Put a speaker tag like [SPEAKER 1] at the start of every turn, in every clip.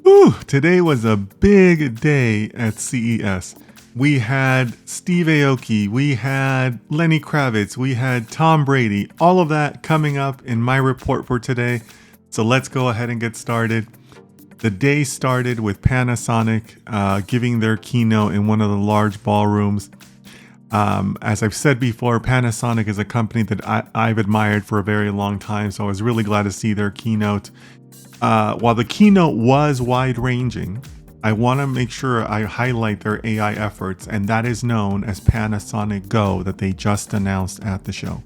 [SPEAKER 1] Whew, today was a big day at CES. We had Steve Aoki, we had Lenny Kravitz, we had Tom Brady, all of that coming up in my report for today. So let's go ahead and get started. The day started with Panasonic giving their keynote in one of the large ballrooms. As I've said before, Panasonic is a company that I've admired for a very long time, so I was really glad to see their keynote. While the keynote was wide-ranging, I want to make sure I highlight their AI efforts, and that is known as Panasonic Go that they just announced at the show.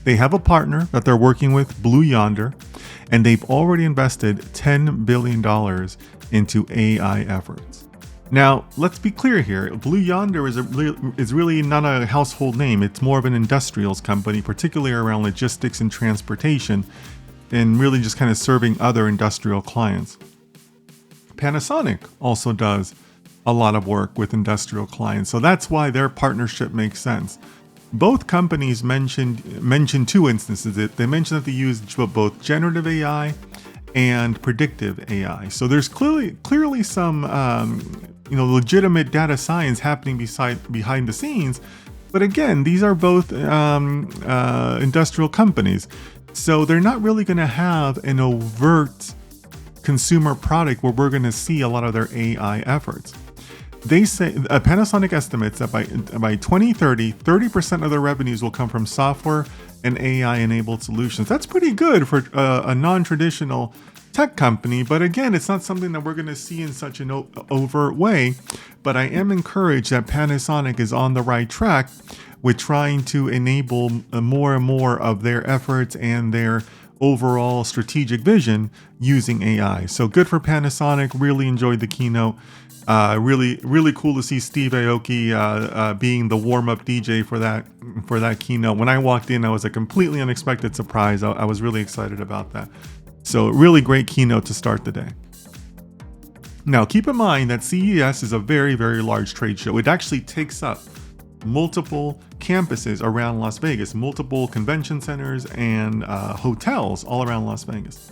[SPEAKER 1] They have a partner that they're working with, Blue Yonder, and they've already invested $10 billion into AI efforts. Now, let's be clear here. Blue Yonder is really not a household name. It's more of an industrials company, particularly around logistics and transportation, and really just kind of serving other industrial clients. Panasonic also does a lot of work with industrial clients, so that's why their partnership makes sense. Both companies mentioned two instances. They mentioned that they use both generative AI and predictive AI. So there's clearly some legitimate data science happening behind the scenes. But again, these are both industrial companies. So they're not really going to have an overt consumer product where we're going to see a lot of their AI efforts. They say Panasonic estimates that by 2030, 30% of their revenues will come from software and AI-enabled solutions. That's pretty good for a non-traditional tech company, but again, it's not something that we're going to see in such an overt way. But I am encouraged that Panasonic is on the right track with trying to enable more and more of their efforts and their overall strategic vision using AI. So good for Panasonic. Really enjoyed the keynote. Really cool to see Steve Aoki being the warm-up DJ for that keynote. When I walked in, I was a completely unexpected surprise. I was really excited about that. So really great keynote to start the day. Now keep in mind that CES is a very, very large trade show. It actually takes up multiple campuses around Las Vegas, multiple convention centers and hotels all around Las Vegas.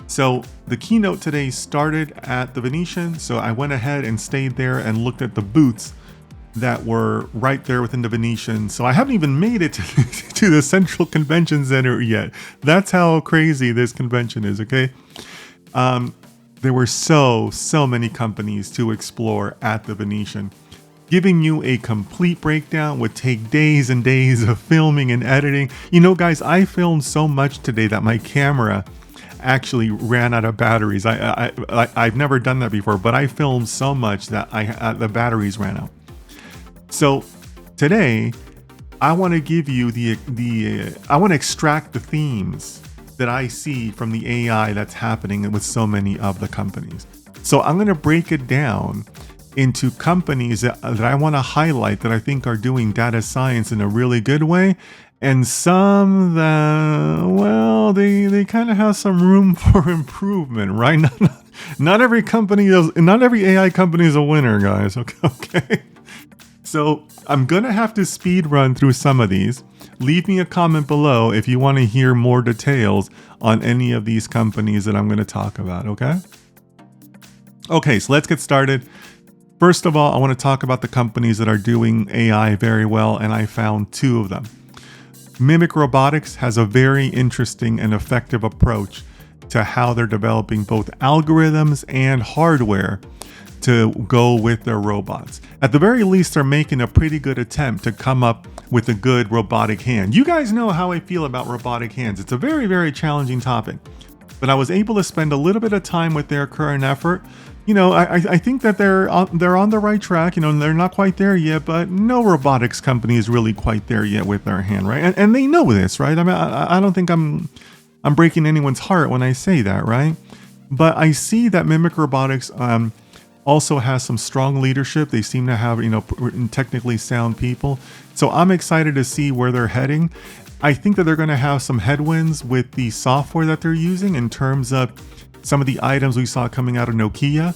[SPEAKER 1] So the keynote today started at the Venetian, so I went ahead and stayed there and looked at the booths that were right there within the Venetian. So I haven't even made it to the Central Convention Center yet. That's how crazy this convention is, okay? There were so many companies to explore at the Venetian. Giving you a complete breakdown would take days and days of filming and editing. You know, guys, I filmed so much today that my camera actually ran out of batteries. I've never done that before, but I filmed so much that the batteries ran out. So today, I want to give you I want to extract the themes that I see from the AI that's happening with so many of the companies. So I'm going to break it down into companies that I want to highlight that I think are doing data science in a really good way, and some that, well, they kind of have some room for improvement, right? Not every AI company is a winner, guys. Okay. So I'm gonna have to speed run through some of these. Leave me a comment below if you want to hear more details on any of these companies that I'm going to talk about. Okay, so let's get started. First of all, I want to talk about the companies that are doing AI very well, and I found two of them. Mimic Robotics has a very interesting and effective approach to how they're developing both algorithms and hardware to go with their robots. At the very least, they're making a pretty good attempt to come up with a good robotic hand. You guys know how I feel about robotic hands. It's a very, very challenging topic, but I was able to spend a little bit of time with their current effort. You know, I think that they're on the right track. You know, they're not quite there yet, but no robotics company is really quite there yet with their hand, right? And they know this, right? I mean, I don't think I'm breaking anyone's heart when I say that, right? But I see that Mimic Robotics also has some strong leadership. They seem to have, technically sound people. So I'm excited to see where they're heading. I think that they're going to have some headwinds with the software that they're using in terms of some of the items we saw coming out of Nokia,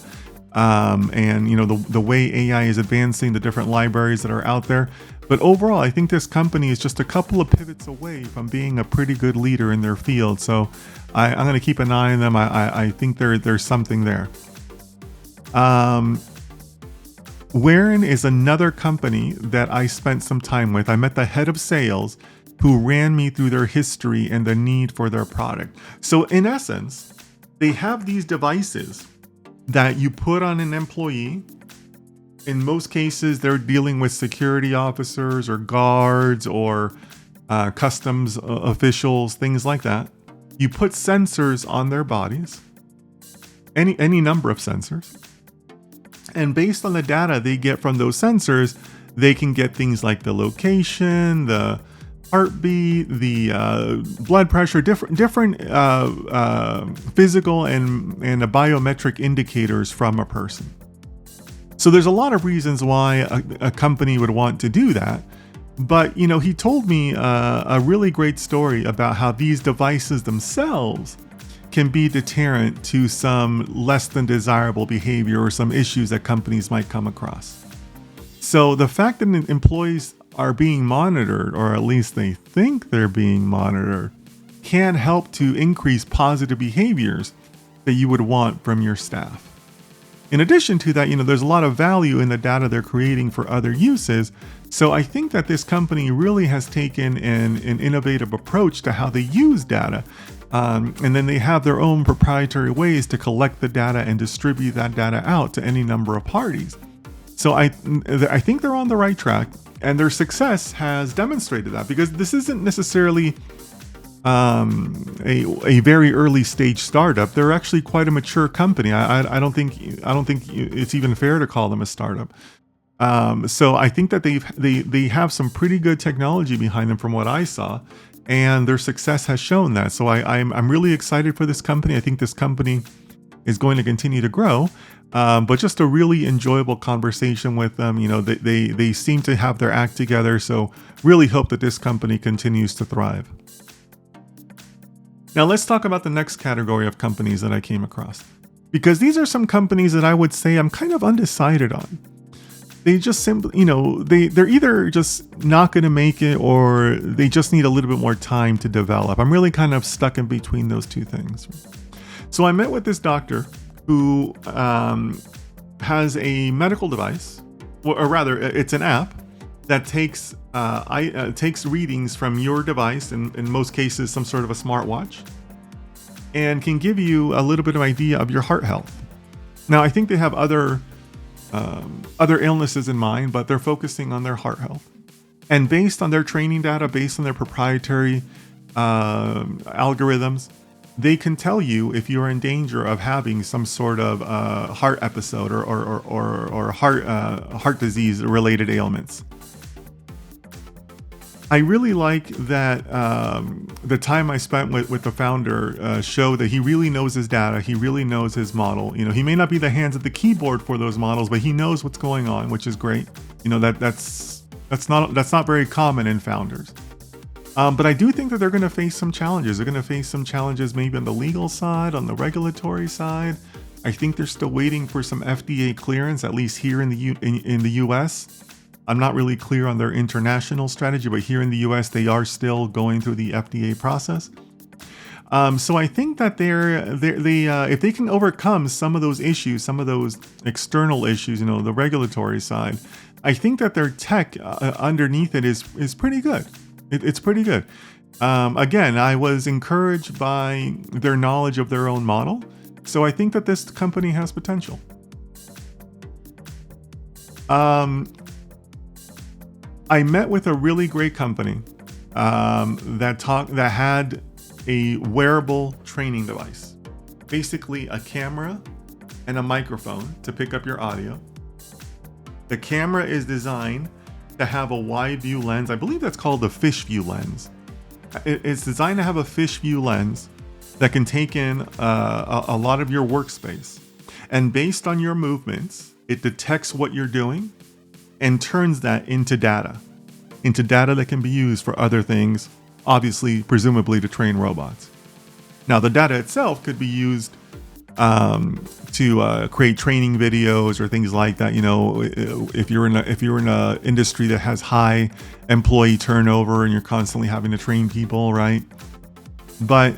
[SPEAKER 1] and the way AI is advancing, the different libraries that are out there. But overall, I think this company is just a couple of pivots away from being a pretty good leader in their field. So I'm going to keep an eye on them. I think there's something there. Wherein is another company that I spent some time with. I met the head of sales who ran me through their history and the need for their product. So in essence, they have these devices that you put on an employee. In most cases, they're dealing with security officers or guards or customs officials, things like that. You put sensors on their bodies, any number of sensors. And based on the data they get from those sensors, they can get things like the location, the heartbeat, the blood pressure, different physical and biometric indicators from a person. So there's a lot of reasons why a company would want to do that. But, he told me a really great story about how these devices themselves can be deterrent to some less than desirable behavior or some issues that companies might come across. So the fact that employees are being monitored, or at least they think they're being monitored, can help to increase positive behaviors that you would want from your staff. In addition to that, there's a lot of value in the data they're creating for other uses. So I think that this company really has taken an innovative approach to how they use data. And then they have their own proprietary ways to collect the data and distribute that data out to any number of parties. So I think they're on the right track, and their success has demonstrated that, because this isn't necessarily a very early stage startup. They're actually quite a mature company. I don't think it's even fair to call them a startup. So I think that they have some pretty good technology behind them from what I saw, and their success has shown that. So I'm really excited for this company. I think this company is going to continue to grow. But just a really enjoyable conversation with them. They seem to have their act together. So really hope that this company continues to thrive. Now let's talk about the next category of companies that I came across, because these are some companies that I would say I'm kind of undecided on. They just simply, they're either just not going to make it, or they just need a little bit more time to develop. I'm really kind of stuck in between those two things. So I met with this doctor who has a medical device, or rather, it's an app that takes readings from your device, in most cases some sort of a smartwatch, and can give you a little bit of idea of your heart health. Now, I think they have other illnesses in mind, but they're focusing on their heart health. And based on their training data, based on their proprietary algorithms, they can tell you if you're in danger of having some sort of heart episode or heart disease related ailments. I really like that the time I spent with the founder showed that he really knows his data. He really knows his model. He may not be the hands at the keyboard for those models, but he knows what's going on, which is great. That's not very common in founders. But I do think that they're going to face some challenges. They're going to face some challenges maybe on the legal side, on the regulatory side. I think they're still waiting for some FDA clearance, at least here in the US. I'm not really clear on their international strategy, but here in the US, they are still going through the FDA process. So I think that if they can overcome some of those issues, some of those external issues, the regulatory side, I think that their tech underneath it is pretty good. It's pretty good. Again, I was encouraged by their knowledge of their own model. So I think that this company has potential. I met with a really great company that had a wearable training device, basically a camera and a microphone to pick up your audio. The camera is designed to have a wide view lens. I believe that's called the fish view lens. It's designed to have a fish view lens that can take in a lot of your workspace. And based on your movements, it detects what you're doing and turns that into data that can be used for other things, obviously, presumably to train robots. Now, the data itself could be used to create training videos or things like that. If you're in a industry that has high employee turnover and you're constantly having to train people, right? But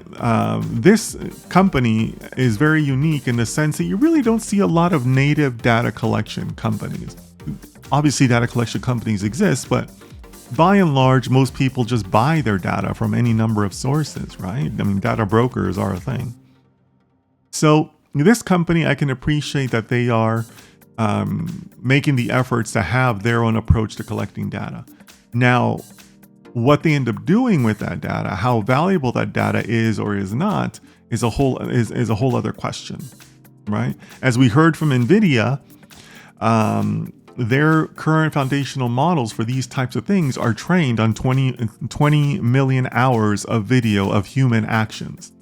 [SPEAKER 1] this company is very unique in the sense that you really don't see a lot of native data collection companies. Obviously, data collection companies exist, but by and large, most people just buy their data from any number of sources, right? I mean, data brokers are a thing. So this company, I can appreciate that they are making the efforts to have their own approach to collecting data. Now, what they end up doing with that data, how valuable that data is or is not, is a whole other question, right? As we heard from NVIDIA, their current foundational models for these types of things are trained on 20 million hours of video of human actions.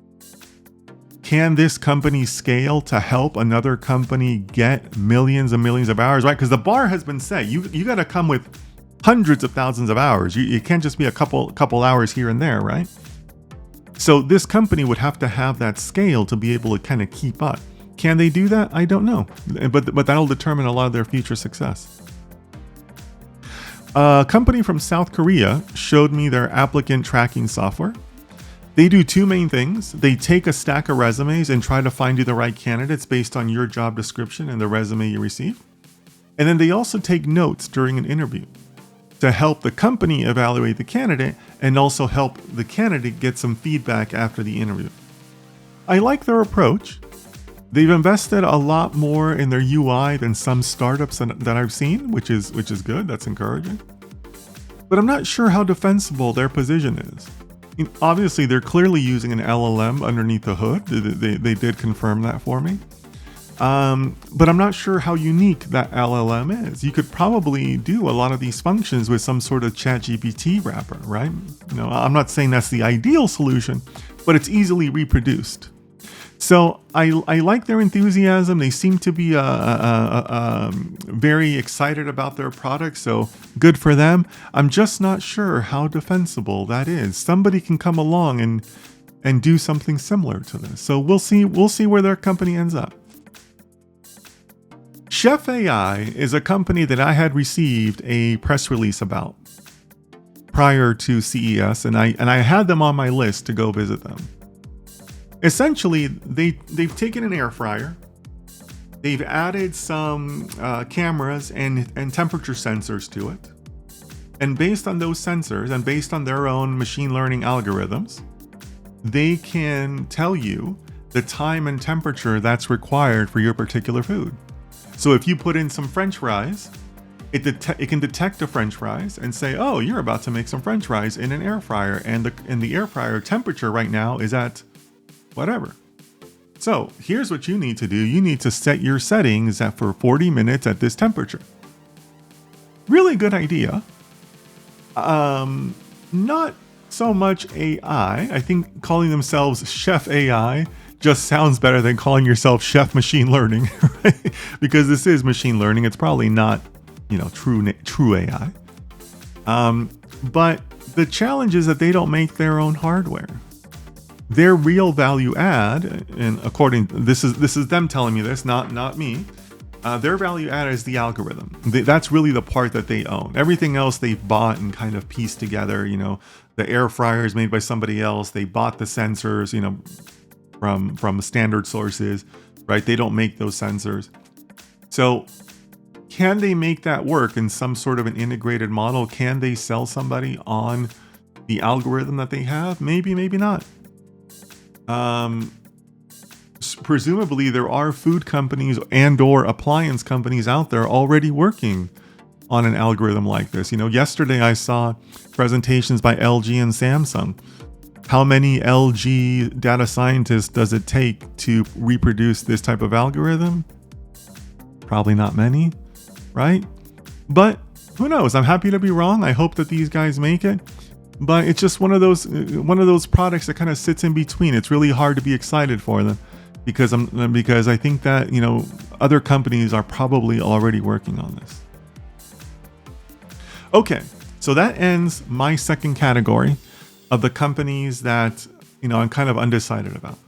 [SPEAKER 1] Can this company scale to help another company get millions and millions of hours, right? Because the bar has been set. You got to come with hundreds of thousands of hours. It can't just be a couple hours here and there, right? So this company would have to have that scale to be able to kind of keep up. Can they do that? I don't know, but that'll determine a lot of their future success. A company from South Korea showed me their applicant tracking software. They do two main things. They take a stack of resumes and try to find you the right candidates based on your job description and the resume you receive. And then they also take notes during an interview to help the company evaluate the candidate and also help the candidate get some feedback after the interview. I like their approach. They've invested a lot more in their UI than some startups that I've seen, which is good. That's encouraging. But I'm not sure how defensible their position is. I mean, obviously, they're clearly using an LLM underneath the hood. They did confirm that for me. But I'm not sure how unique that LLM is. You could probably do a lot of these functions with some sort of ChatGPT wrapper, right? I'm not saying that's the ideal solution, but it's easily reproduced. So I like their enthusiasm. They seem to be very excited about their product. So good for them. I'm just not sure how defensible that is. Somebody can come along and do something similar to this. So we'll see where their company ends up. Chef AI is a company that I had received a press release about prior to CES, and I had them on my list to go visit them. Essentially, they've taken an air fryer, they've added some cameras and temperature sensors to it, and based on those sensors and based on their own machine learning algorithms, they can tell you the time and temperature that's required for your particular food. So if you put in some French fries, it can detect the French fries and say, oh, you're about to make some French fries in an air fryer, and the air fryer temperature right now is at whatever. So here's what you need to do. You need to set your settings for 40 minutes at this temperature. Really good idea. Not so much AI. I think calling themselves Chef AI just sounds better than calling yourself Chef Machine Learning, right? Because this is machine learning. It's probably not, true AI. But the challenge is that they don't make their own hardware. Their real value add, and this is them telling me this, not me. Their value add is the algorithm. That's really the part that they own. Everything else they've bought and kind of pieced together. The air fryer is made by somebody else. They bought the sensors, from standard sources, right? They don't make those sensors. So can they make that work in some sort of an integrated model? Can they sell somebody on the algorithm that they have? Maybe, maybe not. Presumably there are food companies and/or appliance companies out there already working on an algorithm like this. Yesterday I saw presentations by LG and Samsung. How many LG data scientists does it take to reproduce this type of algorithm? Probably not many, right? But who knows? I'm happy to be wrong. I hope that these guys make it. But it's just one of those products that kind of sits in between. It's really hard to be excited for them because I think that other companies are probably already working on this. Okay, so that ends my second category of the companies that I'm kind of undecided about.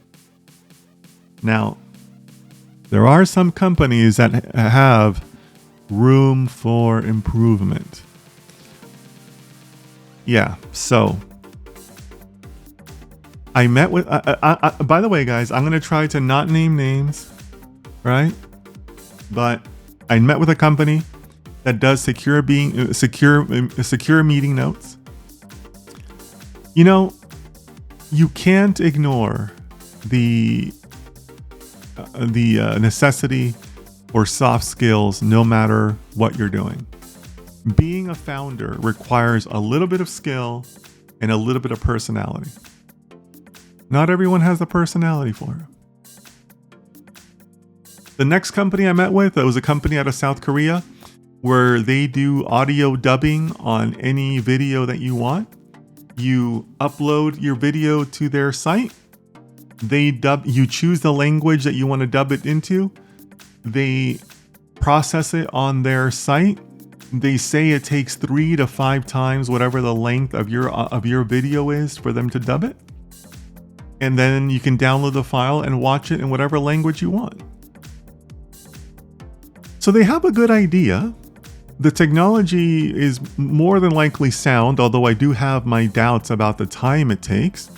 [SPEAKER 1] Now, there are some companies that have room for improvement. Yeah, so I met with, by the way, guys, I'm going to try to not name names, right? But I met with a company that does secure meeting notes. You know, you can't ignore the necessity for soft skills no matter what you're doing. Being a founder requires a little bit of skill and a little bit of personality. Not everyone has the personality for it. The next company I met with, it was a company out of South Korea where they do audio dubbing on any video that you want. You upload your video to their site. You choose the language that you want to dub it into. They process it on their site. They say it takes 3 to 5 times whatever the length of your video is for them to dub it. And then you can download the file and watch it in whatever language you want. So they have a good idea. The technology is more than likely sound, although I do have my doubts about the time it takes.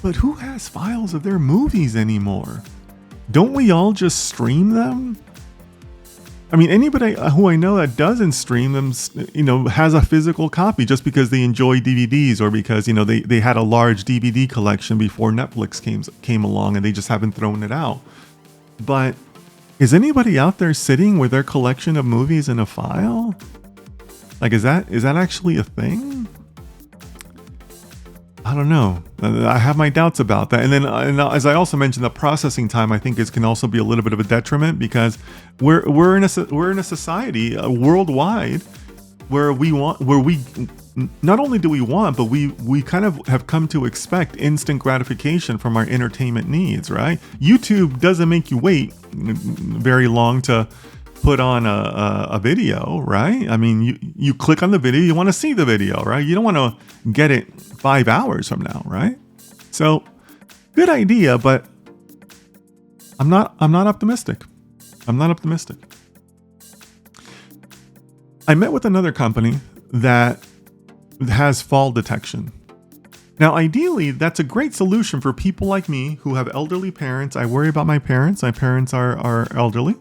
[SPEAKER 1] But who has files of their movies anymore? Don't we all just stream them? I mean, anybody who I know that doesn't stream them, has a physical copy just because they enjoy DVDs or because, they had a large DVD collection before Netflix came along and they just haven't thrown it out. But is anybody out there sitting with their collection of movies in a file? Like, is that actually a thing? I don't know. I have my doubts about that. And then, as I also mentioned, the processing time I think can also be a little bit of a detriment because we're in a society worldwide where we not only do we want, but we kind of have come to expect instant gratification from our entertainment needs, right? YouTube doesn't make you wait very long to put on a video, right? I mean, you click on the video, you want to see the video, right? You don't want to get it 5 hours from now, right? So, good idea, but I'm not optimistic. I'm not optimistic. I met with another company that has fall detection. Now, ideally, that's a great solution for people like me who have elderly parents. I worry about my parents. My parents are elderly.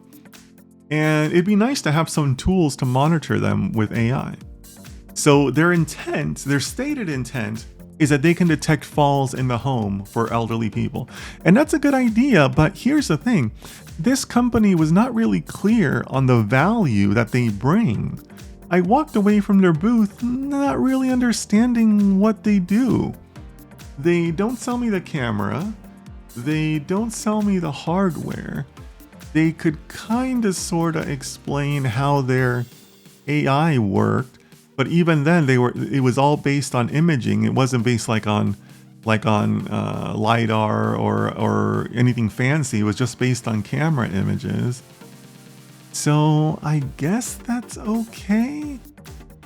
[SPEAKER 1] And it'd be nice to have some tools to monitor them with AI. So their stated intent is that they can detect falls in the home for elderly people. And that's a good idea, but here's the thing. This company was not really clear on the value that they bring. I walked away from their booth not really understanding what they do. They don't sell me the camera. They don't sell me the hardware. They could kind of sort of explain how their AI worked, but even then it was all based on imaging. It wasn't based on LiDAR or anything fancy. It was just based on camera images. So I guess that's okay.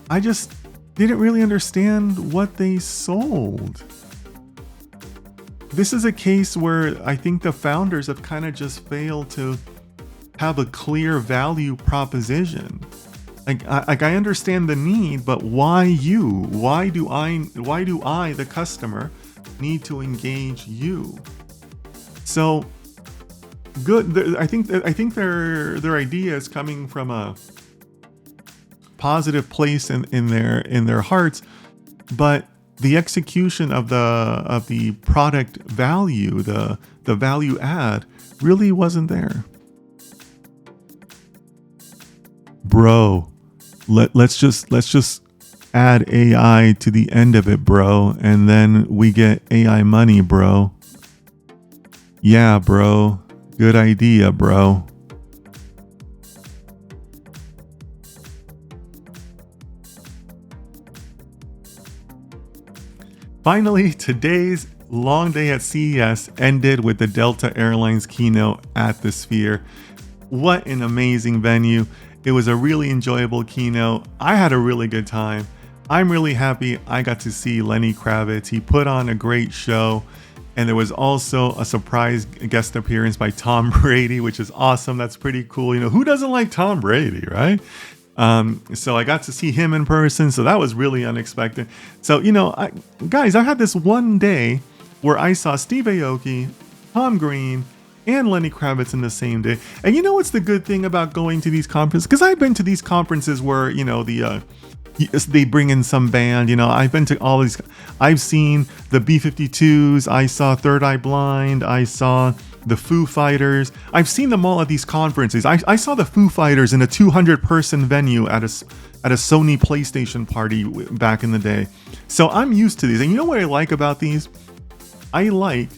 [SPEAKER 1] I just didn't really understand what they sold. This is a case where I think the founders have kind of just failed to have a clear value proposition. Like I understand the need, but why you? Why do I, the customer, need to engage you? So good. I think their idea is coming from a positive place in their hearts, but the execution of the product value, the value add, really wasn't there. Bro, let's just add AI to the end of it, bro, and then we get AI money, bro. Yeah, bro. Good idea, bro. Finally, today's long day at CES ended with the Delta Airlines keynote at the Sphere. What an amazing venue. It was a really enjoyable keynote. I had a really good time. I'm really happy I got to see Lenny Kravitz. He put on a great show. And there was also a surprise guest appearance by Tom Brady, which is awesome. That's pretty cool. Who doesn't like Tom Brady, right? So I got to see him in person. So that was really unexpected. So, guys, I had this one day where I saw Steve Aoki, Tom Green, and Lenny Kravitz in the same day. And you know what's the good thing about going to these conferences? Because I've been to these conferences where, you know, they bring in some band. You know, I've been to all these. I've seen the B-52s. I saw Third Eye Blind. I saw the Foo Fighters. I've seen them all at these conferences. I saw the Foo Fighters in a 200-person venue at a Sony PlayStation party back in the day. So I'm used to these. And you know what I like about these? I like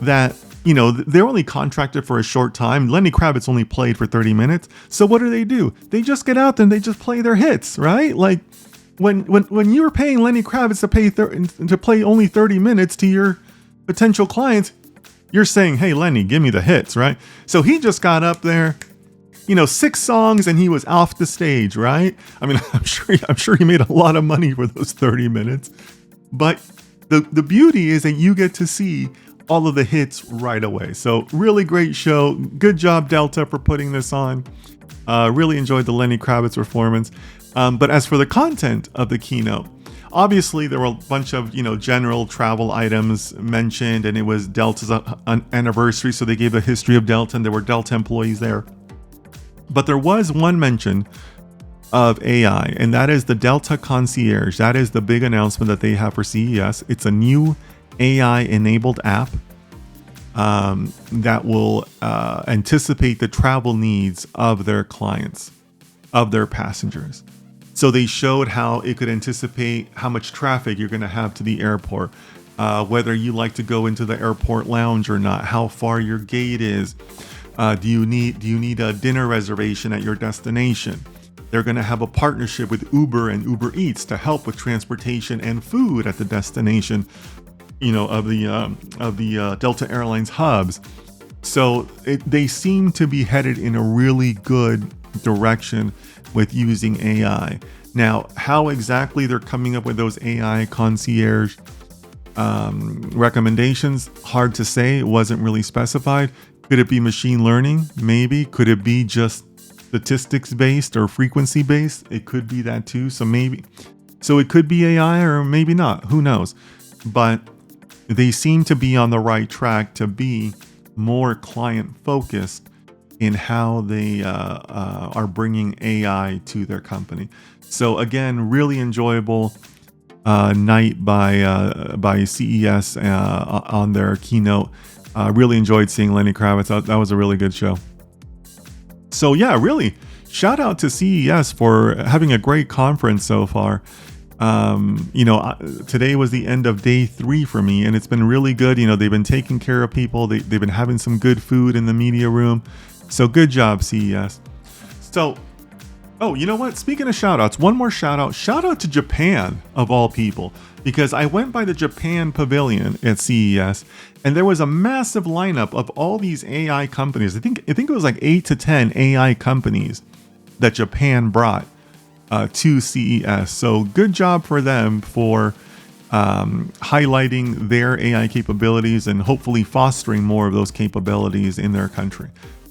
[SPEAKER 1] that, you know, they're only contracted for a short time. Lenny Kravitz only played for 30 minutes. So what do? They just get out there and they just play their hits, right? Like when you were paying Lenny Kravitz to play only 30 minutes to your potential clients, you're saying, hey, Lenny, give me the hits, right? So he just got up there, you know, 6 songs and he was off the stage, right? I mean, I'm sure he made a lot of money for those 30 minutes. But the beauty is that you get to see all of the hits right away. So really great show. Good job, Delta, for putting this on. Really enjoyed the Lenny Kravitz performance. But as for the content of the keynote, obviously there were a bunch of, you know, general travel items mentioned, and it was Delta's anniversary, so they gave a history of Delta, and there were Delta employees there. But there was one mention of AI, and that is the Delta Concierge. That is the big announcement that they have for CES. It's a new AI-enabled app that will anticipate the travel needs of their clients, of their passengers. So they showed how it could anticipate how much traffic you're going to have to the airport, whether you like to go into the airport lounge or not, how far your gate is. Do you need a dinner reservation at your destination? They're going to have a partnership with Uber and Uber Eats to help with transportation and food at the destination, you know, of the Delta Airlines hubs. So they seem to be headed in a really good direction with using AI. Now, how exactly they're coming up with those AI concierge recommendations, hard to say. It wasn't really specified. Could it be machine learning? Maybe. Could it be just statistics based or frequency based? It could be that too. So it could be AI or maybe not. Who knows? But they seem to be on the right track to be more client focused in how they are bringing AI to their company. So again, really enjoyable night by CES on their keynote. Really enjoyed seeing Lenny Kravitz. That was a really good show. So yeah, really shout out to CES for having a great conference so far. You know, today was the end of day 3 for me, and it's been really good. You know, they've been taking care of people. They've been having some good food in the media room. So good job, CES. So, oh, you know what? Speaking of shout outs, one more shout out. Shout out to Japan, of all people, because I went by the Japan Pavilion at CES, and there was a massive lineup of all these AI companies. I think it was like 8 to 10 AI companies that Japan brought to CES. So good job for them for highlighting their AI capabilities and hopefully fostering more of those capabilities in their country.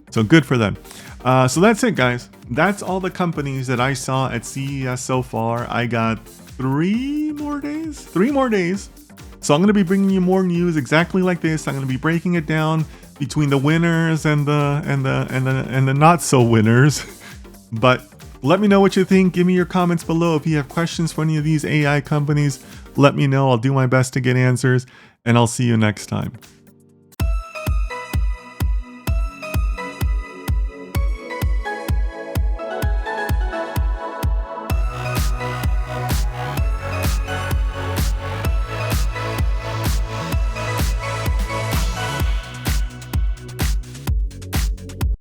[SPEAKER 1] So good for them. So that's it, guys. That's all the companies that I saw at CES so far. I got 3 more days. So I'm going to be bringing you more news exactly like this. I'm going to be breaking it down between the winners and the not so winners. But let me know what you think. Give me your comments below. If you have questions for any of these AI companies, let me know. I'll do my best to get answers, and I'll see you next time.